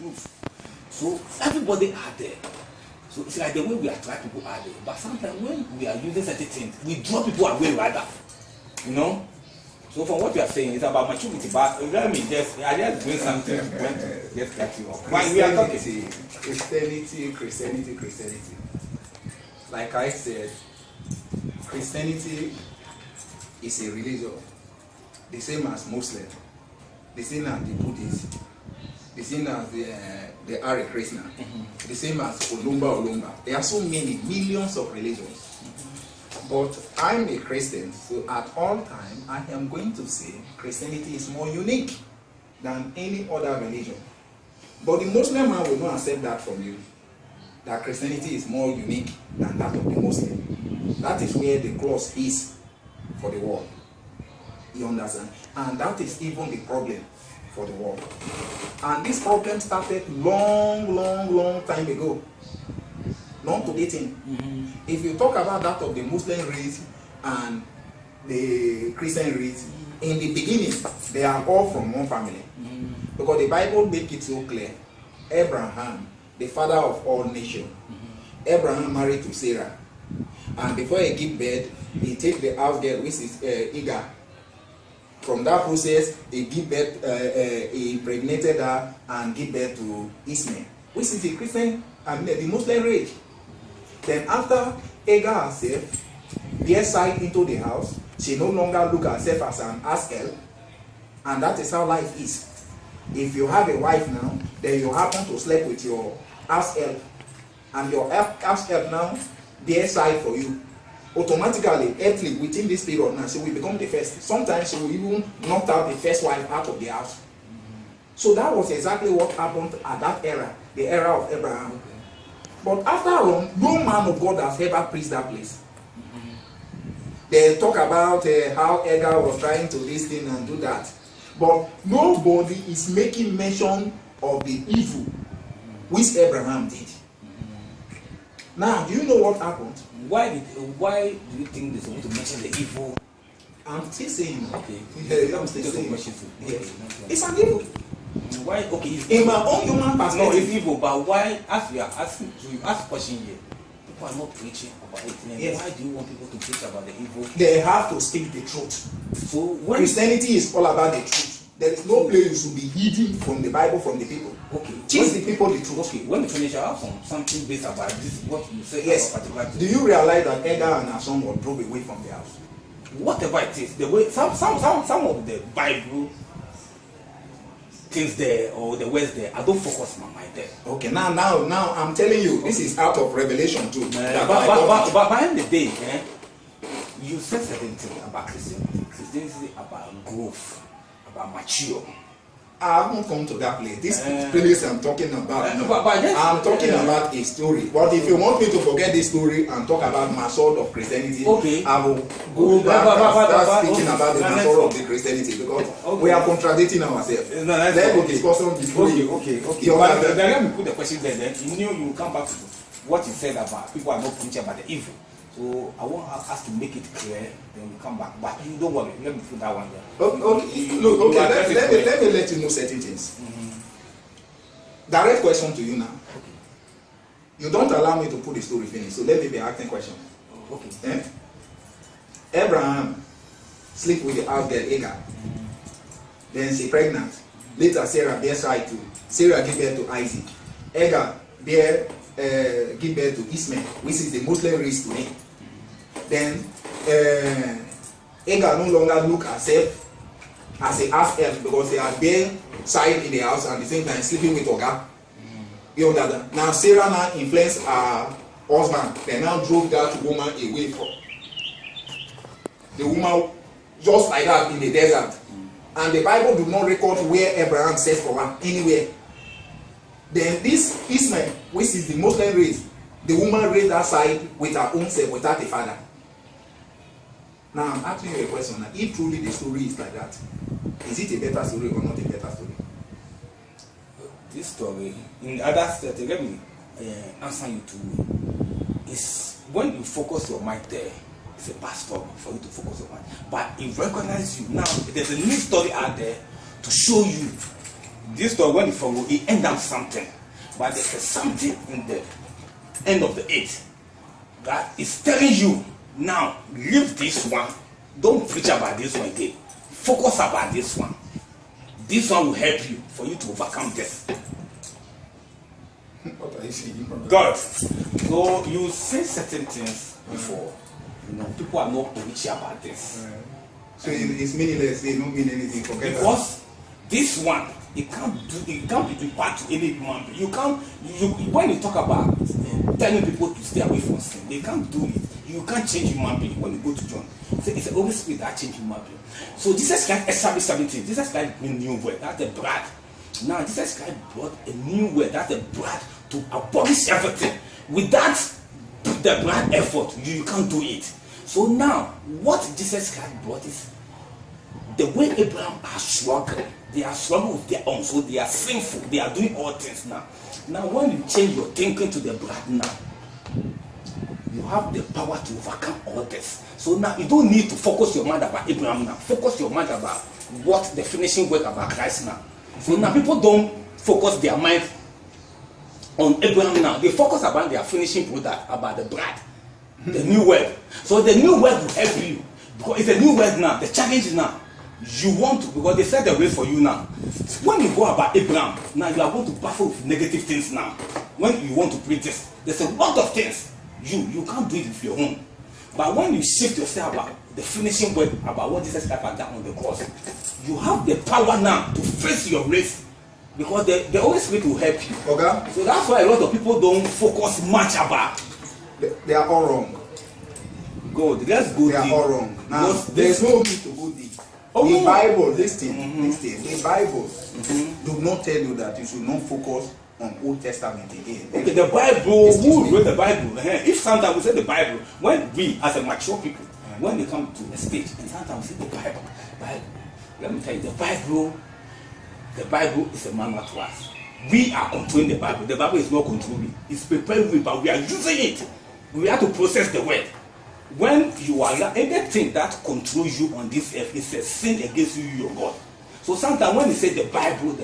proof. So everybody are there. So it's like the way we attract people are there. But sometimes when we are using certain things, we draw people away rather. You know? So from what you are saying, it's about maturity. But let me just bring something to just cut you off. When we are talking Christianity. Like I said, Christianity is a religion, the same as Muslim, the same as the Buddhists, the same as the Hare Krishna, the same as Olumba. There are so many, millions of religions. But I'm a Christian, so at all time I am going to say Christianity is more unique than any other religion. But the Muslim man will not accept that from you, that Christianity is more unique than that of the Muslim. That is where the cross is for the world. You understand? And that is even the problem for the world. And this problem started long time ago. Not to dating. If you talk about that of the Muslim race and the Christian race, in the beginning, they are all from one family. Because the Bible makes it so clear. Abraham, the father of all nations, Abraham married to Sarah. And before he give birth, he take the house girl, which is Hagar. From that process, he give birth, he impregnated her and give birth to Ishmael, which is the Christian, the Muslim race. Then after Hagar herself bear sight into the house, she no longer look herself as an ass-help, and that is how life is. If you have a wife now, then you happen to sleep with your ass-help, and your ass-help now bear sight for you. Automatically, earthly, within this period now, she will become the first. Sometimes she will even knock out the first wife out of the house. So that was exactly what happened at that era, the era of Abraham. But after all, no man of God has ever preached that place. They talk about how Hagar was trying to this thing and do that. But nobody is making mention of the evil which Abraham did. Now, do you know what happened? Why do you think they're supposed to mention the evil? I'm still saying. Okay. Yeah, I'm still saying. Yes. It's an evil. Why? Okay. In my own human No, perspective. it's evil, but why? As we are asking, so you ask a question here. People are not preaching about it. And Yes. why do you want people to preach about the evil? They have to speak the truth. So when Christianity is all about the truth. There is no place you should be hidden from the Bible, from the people. okay, Teach the people the truth. okay, when we finish, I have something based about this. What you say Yes. about particular. Do you realize that Hagar and her son were drove away from the house? Whatever it is, the way some of the Bible things there or the words there, I don't focus my mind there. Okay, now I'm telling you, this is out of Revelation too. But by the end of the day, you said certain things about Christianity. Christianity is about growth, about mature. I haven't come to that place. This place I'm talking about. I'm talking about a story. But if you want me to forget this story and talk about my sort of Christianity, okay, I will go back and start speaking about the matter of the Christianity because we are contradicting ourselves. Let me discuss on this. Okay. But let me put the question there. Then you knew you will come back to what you said about people are not preaching about the evil. So I want us to make it clear, then we come back. But you don't worry, let me put that one there. Let me let you know certain things. Direct question to you now. Okay. You don't allow me to put the story finish, so let me be asking question. Okay. Abraham sleep with the house girl Hagar. Then she pregnant. Later Sarah bear child to Sarah give birth to Isaac. Hagar give birth to Ishmael, which is the Muslim race today. Then Hagar no longer look herself as a half elf because they are bear child in the house and at the same time sleeping with Oga. You understand? Now Sarah now influenced her husband. They now drove that woman away from the woman just like that in the desert. And the Bible do not record where Abraham says for her anywhere. Then this Ishmael, which is the Muslim race, the woman raised that side with her own self, without a father. Now I'm asking you a question. Now, if truly the story is like that, is it a better story or not a better story? This story, in other states, let me answer you to is when you focus your mind there, it's a bad story for you to focus your mind. But it recognizes you now. There's a new story out there to show you this story when you follow, it end up something, but there's something in the end of the 8 that is telling you now leave this one, don't preach about this one again, focus about this one. This one will help you for you to overcome this. What are you saying? God, so you say certain things before, you know, people are not preaching about this. So it's meaningless. They don't mean anything. Forget Because this one, it can't be part to any human being. You can't. When you talk about telling people to stay away from sin, they can't do it. You can't change human being. When you go to John, it's the Holy Spirit that change human being. So Jesus Christ established something. Jesus Christ bring new word. That's the blood. Now Jesus Christ brought a new word. That's the blood to abolish everything. Without the blood effort, you can't do it. So now, what Jesus Christ brought is the way Abraham has struggled. They are struggling with their own, so they are sinful. They are doing all things now. Now, when you change your thinking to the blood now, you have the power to overcome all this. So now you don't need to focus your mind about Abraham now. Focus your mind about what the finishing work about Christ now. So now people don't focus their mind on Abraham now. They focus about their finishing product, about the blood, the new word. So the new word will help you because it's a new word now. The challenge is now. You want to, because they set the way for you now. When you go about Abraham, now you are going to battle with negative things now. When you want to preach this, there's a lot of things you can't do it with your own. But when you shift yourself about the finishing word, about what Jesus Christ has done on the cross, you have the power now to face your race because the Holy Spirit will help you. Okay. So that's why a lot of people don't focus much about. They are all wrong. God, let's go. They are all wrong. Now there's no need to go deep. The Bible, listen. The Bible do not tell you that you should not focus on Old Testament again. Okay, the Bible, who wrote the Bible? If sometimes we say the Bible, when we as a mature people, when they come to a stage, and sometimes we say the Bible, let me tell you, the Bible is a manual to us. We are controlling the Bible. The Bible is not controlling. It's preparing, but we are using it. We have to process the word. When you are anything that controls you on this earth, it's a sin against you, your God. So sometimes when you say the Bible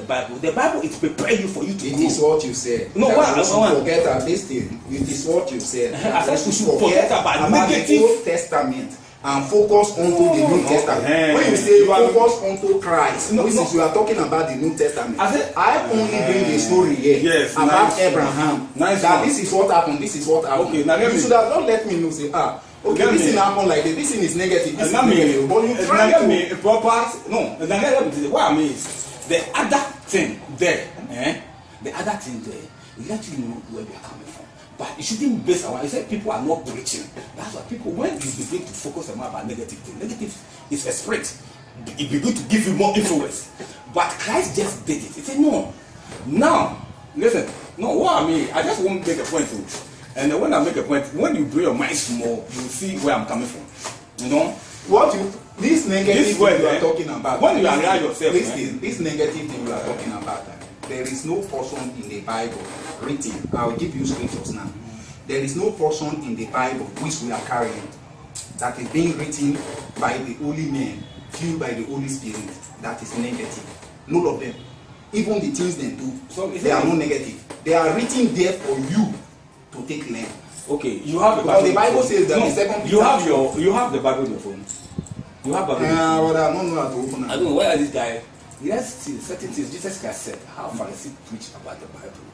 is preparing you for you to It grow. is what you said. No, what I want. Forget about this thing. It is what you said. I said you should forget about negative. the Old Testament and focus onto the New Testament. When you say focus onto Christ, you are talking about the New Testament. I only bring a story here about Abraham. That this is what happened. This is what happened. Okay, now you should have not let me know. Say okay, this thing happened like this. This thing is negative. This is negative. But you try to proper. No, what I mean is the other thing there. The other thing there, we let you know where we are coming from. But it shouldn't base on. I said people are not preaching. That's why people, when you begin to focus on about negative things, negative is a spirit. It begin to give you more influence. But Christ just did it. He said no. Now, listen. No, what I mean, I just want to make a point to it. And when I make a point, when you bring your mind small, you will see where I'm coming from. You know? This negative thing you are talking about. When you allow yourself. This negative thing you are talking about, there is no portion in the Bible written. I will give you scriptures now. There is no portion in the Bible which we are carrying that is being written by the holy men, filled by the Holy Spirit, that is negative. None of them. Even the things they do, they are not negative. They are written there for you to take learn. Okay, you have the Bible. Because the Bible says that the second. You have the Bible on your phone. You have Bible. But I don't know how to open it. I don't know why this guy. Let's see certain things Jesus Christ said. How Pharisees preach about the Bible.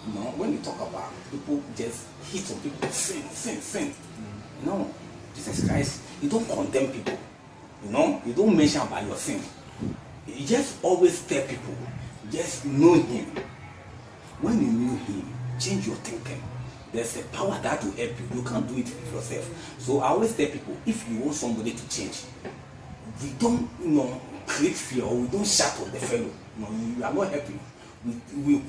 You know, when you talk about people just hit on people, sin. No, Jesus Christ, you don't condemn people. You know, you don't mention about your sin. You just always tell people, just know Him. When you know Him, change your thinking. There's a power that will help you. You can't do it yourself. So I always tell people, if you want somebody to change, we don't, create fear, or we don't shout on the fellow. You are not helping. We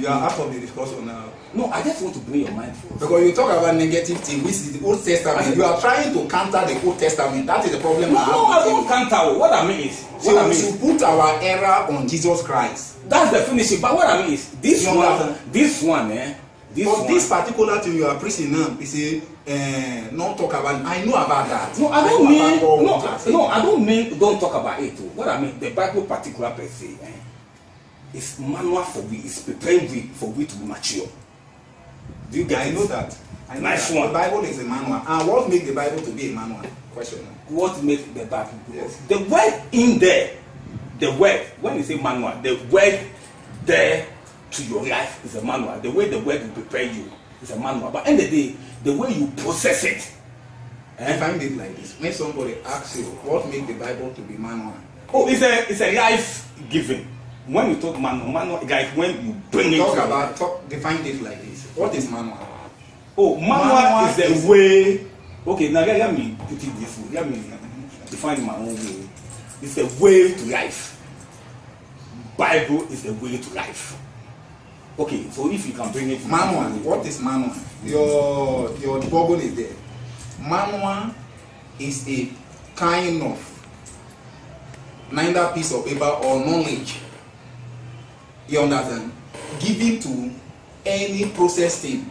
are out of the discussion now. No, I just want to bring your mind forward. Because you talk about negative things, which is the Old Testament. You are trying to counter the Old Testament. That is the problem. No, I don't counter. What I mean is, we should put our error on Jesus Christ. That's the finishing. But what I mean is, this one, This particular thing you are preaching now, is not talk about. I know about that. No, I don't mean I don't mean don't talk about it. What I mean, the Bible particular per se, is manual for we, is preparing we for we to be mature. Do you get I it? know that. I know Nice that. one. The Bible is a manual. And what makes the Bible to be a manual? Question. What makes the Bible? Yes. The word in there, the word, when you say manual, the word there to your life is a manual. The way the word will prepare you is a manual. But end of the day, the way you process it. I find it like this. When somebody asks you what makes the Bible to be manual, Oh, it's a life giving. When you talk manual, like when you bring it. define it like this. What is manual? Oh, manual is the way. Okay, now let me put it this way. Let me define my own way. It's the way to life. Bible is the way to life. Okay, so if you can bring it. Manual. What is manual? Your Bible is there. Manual is a kind of neither piece of paper or knowledge. You understand? Given to any process thing.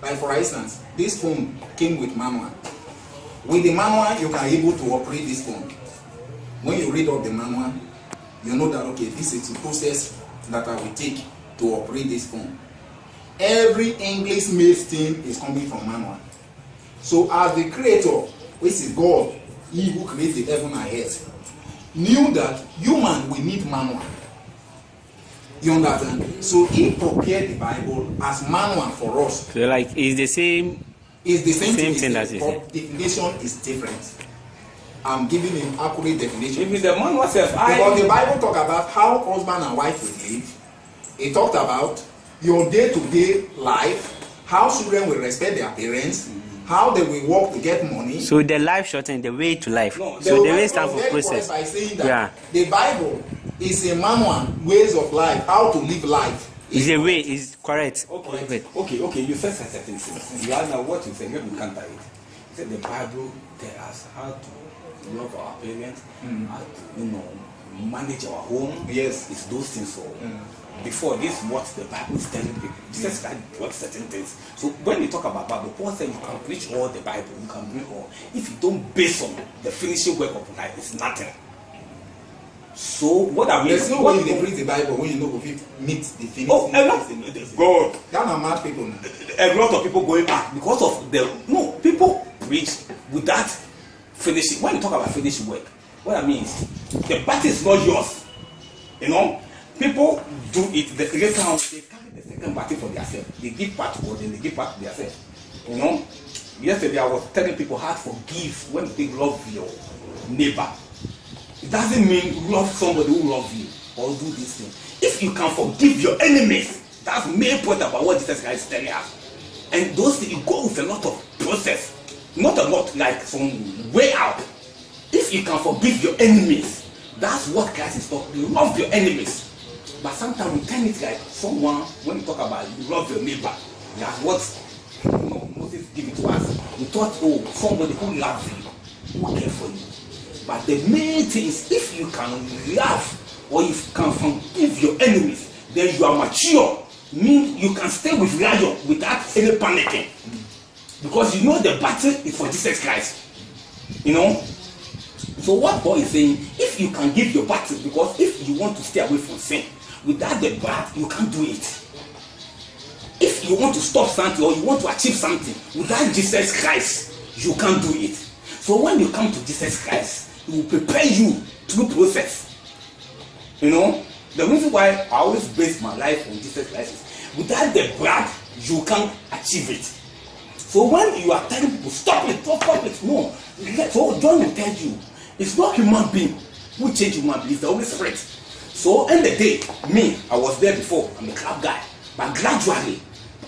Like for instance, this phone came with manual. With the manual, you can able to operate this phone. When you read up the manual, you know that okay, this is the process that I will take to operate this phone. Every English made thing is coming from manual. So as the creator, which is God, he who created heaven and earth, knew that human will need manual. You understand? So he prepared the Bible as manual for us. So like it's the same. It's the same thing that is. But definition is different. I'm giving him accurate definition. If it's the manual self, because the Bible talk about how husband and wife will live. It talked about your day-to-day life, how children will respect their parents, how they will work to get money. So the life shorten, the way to life. No, so the way stand for process. By saying that the Bible is a manual, ways of life, how to live life. Is a way, is correct. Okay. You said certain things. You are now what you say. Let me counter it. You said the Bible tells us how to love our parents, how to manage our home. Yes, it's those things. So before this, what the Bible is telling people. Jesus brought certain things. So when you talk about Bible, Paul said you can preach all the Bible, you can bring all. If you don't base on the finishing work of life, it's nothing. So what I mean, there's no way they preach the Bible when you know if you meet the finishing. God. That are mad people now. A lot of people going back because of the people preach without finishing. When you talk about finishing work, what I mean is the battle is not yours. You know, people do it. They carry the second battle for themselves. They give part to God and they give part to themselves. You know, yesterday I was telling people how to forgive when they love your neighbor. It doesn't mean love somebody who loves you or do this thing. If you can forgive your enemies, that's the main point about what Jesus Christ is telling us. And those things, you go with a lot of process, not a lot like some way out. If you can forgive your enemies, that's what Christ is talking. You love your enemies, but sometimes we turn it like someone when you talk about you love your neighbor. That's what Moses gave it to us. We thought, somebody who loves you, who cares for you. But the main thing is if you can love or you can forgive your enemies, then you are mature. Means you can stay with lion without any panicking. Because you know the battle is for Jesus Christ. You know? So what Paul is saying, if you can give your battle, because if you want to stay away from sin, without the battle, you can't do it. If you want to stop something or you want to achieve something, without Jesus Christ, you can't do it. So when you come to Jesus Christ, he will prepare you through process. You know, the reason why I always base my life on Jesus Christ is without the blood, you can't achieve it. So when you are telling people, stop it, no. So John will tell you, it's not human being who change human being, it's the Holy Spirit. So in the day, me, I was there before, I'm a club guy. But gradually,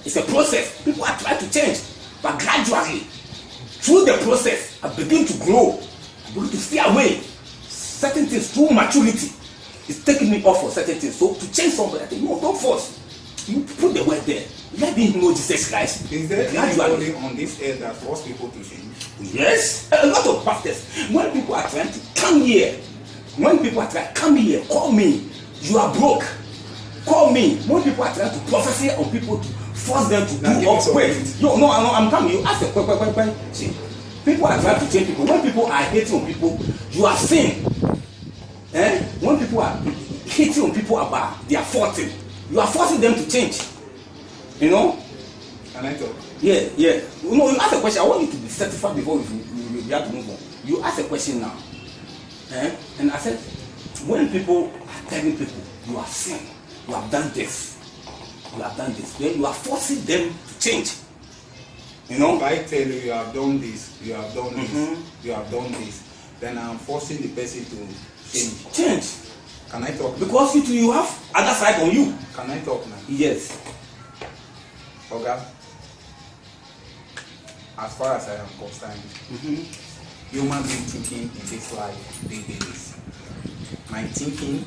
it's a process. People are trying to change. But gradually, through the process, I begin to grow. To stay away certain things through maturity. It's taking me off for certain things. So to change somebody, I think no, don't force. You put the word there. Let him know Jesus Christ. Is there anybody on this earth that force people to change? Yes, a lot of pastors. When people are trying to come here, call me. You are broke. Call know me. When people are trying to prophesy on people to force them to Now, do give me up. some Wait, hint. I'm coming. You ask a question. See, people are trying to change people. When people are hating on people, you are sin. When people are hating on people about their faulting, you are forcing them to change. You know? Can I talk? Yeah. You ask a question. I want you to be certified before you have to move on. You ask a question now. And I said, when people are telling people, you have sinned, you have done this, then you are forcing them to change. You know? If I tell you you have done this, you have done this, you have done this, then I'm forcing the person to change. Change. Can I talk? Because you have other side on you. Can I talk now? Yes. Okay. As far as I am concerned, human being thinking in this life, they do this. My thinking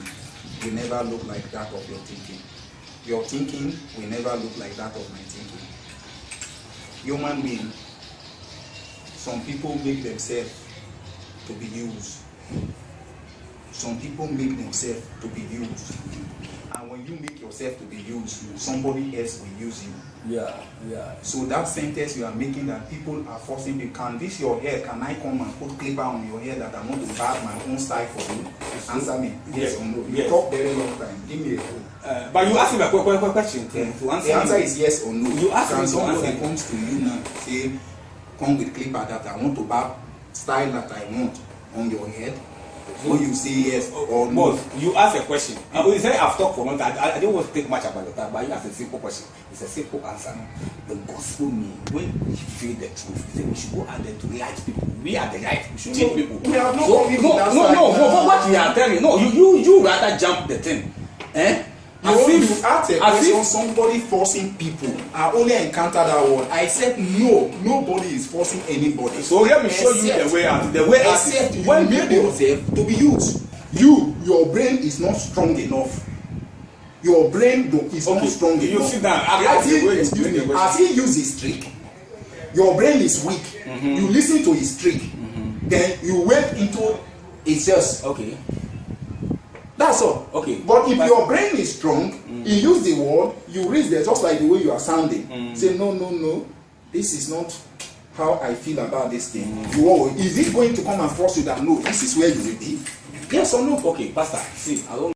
will never look like that of your thinking. Your thinking will never look like that of my thinking. Human being, some people make themselves to be used. Some people make themselves to be used. And when you make yourself to be used, somebody else will use you. Yeah. So that sentence you are making that people are forcing you, can this your hair, can I come and put clipper on your hair that I want to barb my own style for you? Answer me, yes or no. You Yes. talk very long time. Give me a clue. But you asked me a question to answer. The answer me. is yes or no. You ask me Can to somebody answer. comes to you now, say, come with clipper that I want to barb style that I want on your head? Will you say yes or no? But you ask a question. You say I've talked for a long time. I don't want to take much about your time, but you ask a simple question. It's a simple answer. The gospel means when we feel the truth, we say we should go out there to light people. We are the light. We should change people. We have not So, come into no. that side now. What you are telling, no, you rather jump the thing, You asked a question, somebody forcing people. I only encountered that word. I said no, nobody is forcing anybody. So let me show you the way out. The way out Except is you when made people. yourself to be used. Your brain is not strong enough. Your brain is not strong You enough. sit down. I like the way you explain the question. As he used his trick, your brain is weak. You listen to his trick, then you went into it's just Okay. that's all. Okay. But if your brain is strong, you use the word, you read there just like the way you are sounding. Say no. This is not how I feel about this thing. Is it going to come and force you that no, this is where you will be? Yes or no? Okay, Pastor. See, I don't.